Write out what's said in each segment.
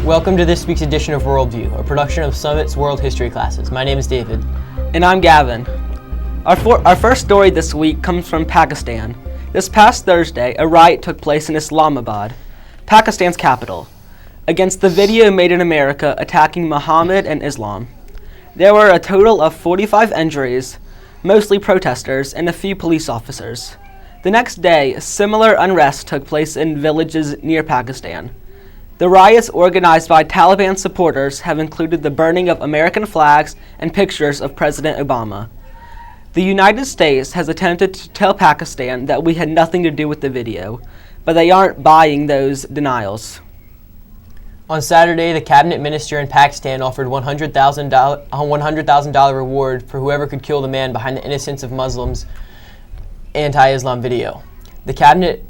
Welcome to this week's edition of WorldView, a production of Summit's World History classes. My name is David. And I'm Gavin. Our first story this week comes from Pakistan. This past Thursday, a riot took place in Islamabad, Pakistan's capital, against the video made in America attacking Muhammad and Islam. There were a total of 45 injuries, mostly protesters, and a few police officers. The next day, similar unrest took place in villages near Pakistan. The riots organized by Taliban supporters have included the burning of American flags and pictures of President Obama. The United States has attempted to tell Pakistan that we had nothing to do with the video, but they aren't buying those denials. On Saturday, the cabinet minister in Pakistan offered $100,000 reward for whoever could kill the man behind the Innocence of Muslims anti-Islam video. The cabinet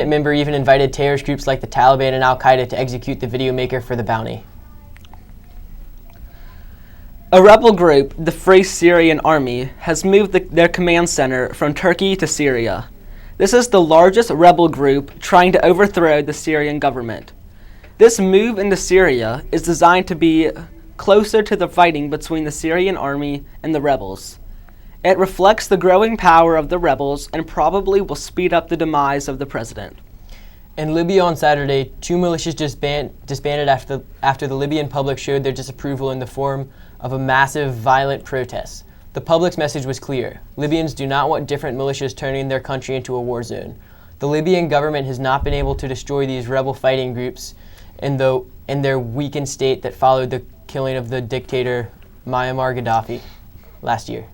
member even invited terrorist groups like the Taliban and Al-Qaeda to execute the video maker for the bounty. A rebel group, the Free Syrian Army, has moved their command center from Turkey to Syria. This is the largest rebel group trying to overthrow the Syrian government. This move into Syria is designed to be closer to the fighting between the Syrian army and the rebels. It reflects the growing power of the rebels and probably will speed up the demise of the president. In Libya on Saturday, two militias disbanded after the Libyan public showed their disapproval in the form of a massive violent protest. The public's message was clear. Libyans do not want different militias turning their country into a war zone. The Libyan government has not been able to destroy these rebel fighting groups in their weakened state that followed the killing of the dictator Muammar Gaddafi last year.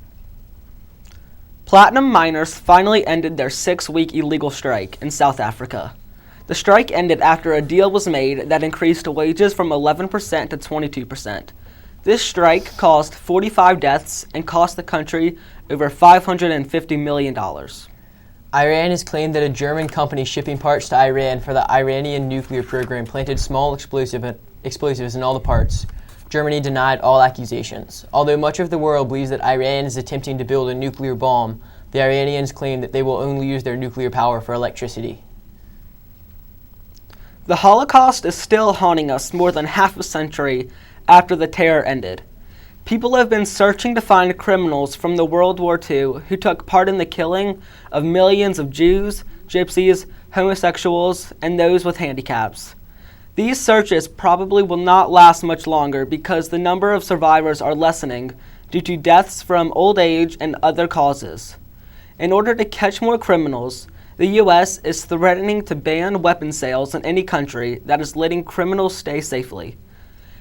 Platinum miners finally ended their 6-week illegal strike in South Africa. The strike ended after a deal was made that increased wages from 11% to 22%. This strike caused 45 deaths and cost the country over $550 million. Iran has claimed that a German company shipping parts to Iran for the Iranian nuclear program planted small explosives in all the parts. Germany denied all accusations. Although much of the world believes that Iran is attempting to build a nuclear bomb, the Iranians claim that they will only use their nuclear power for electricity. The Holocaust is still haunting us more than half a century after the terror ended. People have been searching to find criminals from the World War II who took part in the killing of millions of Jews, gypsies, homosexuals, and those with handicaps. These searches probably will not last much longer because the number of survivors are lessening due to deaths from old age and other causes. In order to catch more criminals, the U.S. is threatening to ban weapon sales in any country that is letting criminals stay safely.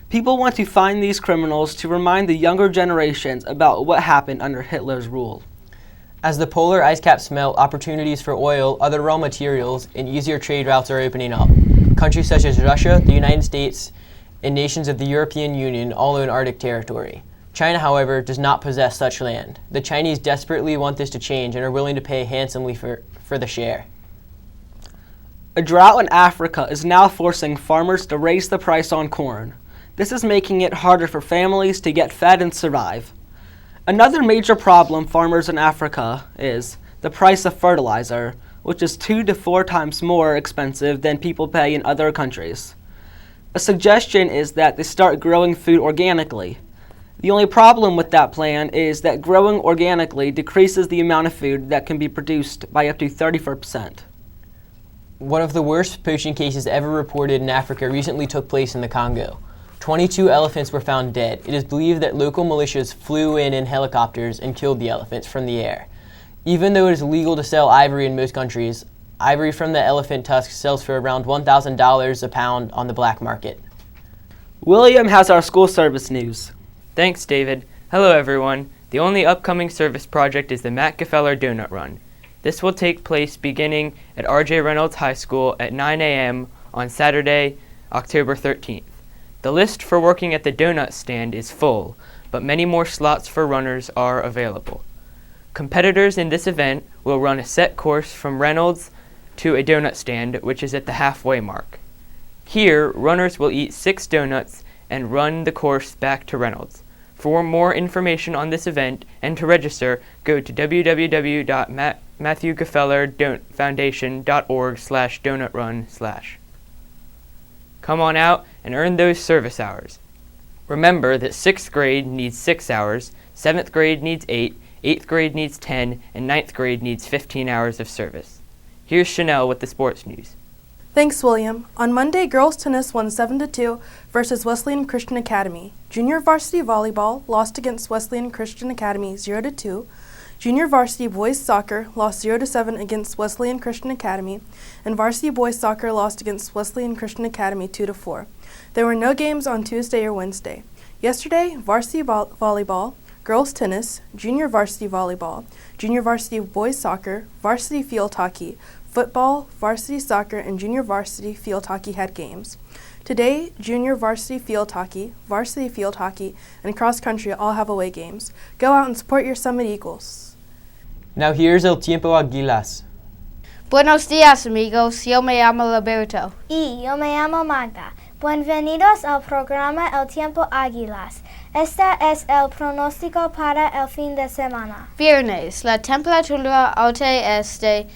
People want to find these criminals to remind the younger generations about what happened under Hitler's rule. As the polar ice caps melt, opportunities for oil, other raw materials, and easier trade routes are opening up. Countries such as Russia, the United States, and nations of the European Union all own Arctic territory. China, however, does not possess such land. The Chinese desperately want this to change and are willing to pay handsomely for the share. A drought in Africa is now forcing farmers to raise the price on corn. This is making it harder for families to get fed and survive. Another major problem farmers in Africa is the price of fertilizer, which is 2 to 4 times more expensive than people pay in other countries. A suggestion is that they start growing food organically. The only problem with that plan is that growing organically decreases the amount of food that can be produced by up to 34%. One of the worst poaching cases ever reported in Africa recently took place in the Congo. 22 elephants were found dead. It is believed that local militias flew in helicopters and killed the elephants from the air. Even though it is legal to sell ivory in most countries, ivory from the elephant tusk sells for around $1,000 a pound on the black market. William has our school service news. Thanks, David. Hello, everyone. The only upcoming service project is the Matt Gefeller Donut Run. This will take place beginning at R.J. Reynolds High School at 9 a.m. on Saturday, October 13th. The list for working at the donut stand is full, but many more slots for runners are available. Competitors in this event will run a set course from Reynolds to a donut stand, which is at the halfway mark. Here, runners will eat 6 donuts and run the course back to Reynolds. For more information on this event and to register, go to www.matthewgefellerfoundation.org/donutrun/. Come on out and earn those service hours. Remember that 6th grade needs 6 hours, 7th grade needs 8, 8th grade needs 10, and 9th grade needs 15 hours of service. Here's Chanel with the sports news. Thanks, William. On Monday, girls tennis won 7-2 versus Wesleyan Christian Academy. Junior varsity volleyball lost against Wesleyan Christian Academy 0-2. Junior varsity boys soccer lost 0-7 against Wesleyan Christian Academy, and varsity boys soccer lost against Wesleyan Christian Academy 2-4. There were no games on Tuesday or Wednesday. Yesterday, varsity volleyball, girls tennis, junior varsity volleyball, junior varsity boys soccer, varsity field hockey, football, varsity soccer, and junior varsity field hockey had games. Today, junior varsity field hockey, and cross country all have away games. Go out and support your Summit Eagles. Now here's El Tiempo Aguilas. Buenos días, amigos. Yo me llamo Roberto. Y yo me llamo Magda. Bienvenidos al programa El Tiempo Aguilas. Este es el pronóstico para el fin de semana. Viernes, la temperatura alta es de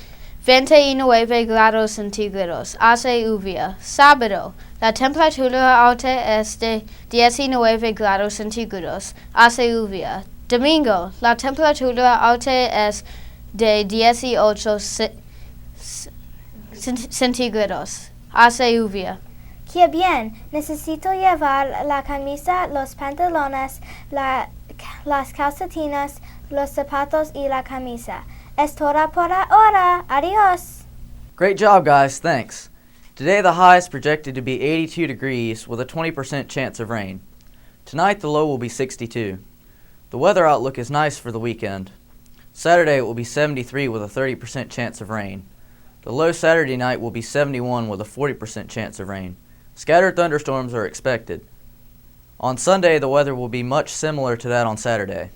29 grados centígrados. Hace lluvia. Sábado, la temperatura alta es de 19 grados centígrados. Hace lluvia. Domingo, la temperatura alta es de 18 centígrados. Hace lluvia. ¡Qué bien! Necesito llevar la camisa, los pantalones, las calcetines, los zapatos y la camisa. Es todo por ahora. Adiós! Great job, guys. Thanks. Today the high is projected to be 82 degrees with a 20% chance of rain. Tonight the low will be 62. The weather outlook is nice for the weekend. Saturday it will be 73 with a 30% chance of rain. The low Saturday night will be 71 with a 40% chance of rain. Scattered thunderstorms are expected. On Sunday, the weather will be much similar to that on Saturday.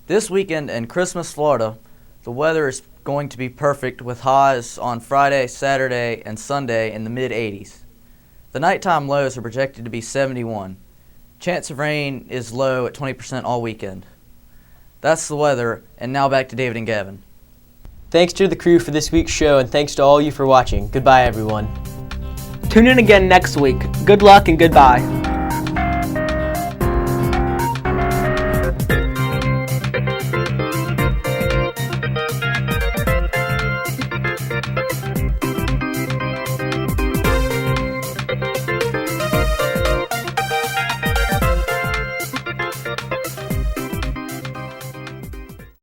This weekend in Christmas, Florida, the weather is going to be perfect with highs on Friday, Saturday, and Sunday in the mid-80s. The nighttime lows are projected to be 71. Chance of rain is low at 20% all weekend. That's the weather, and now back to David and Gavin. Thanks to the crew for this week's show, and thanks to all you for watching. Goodbye, everyone. Tune in again next week. Good luck and goodbye.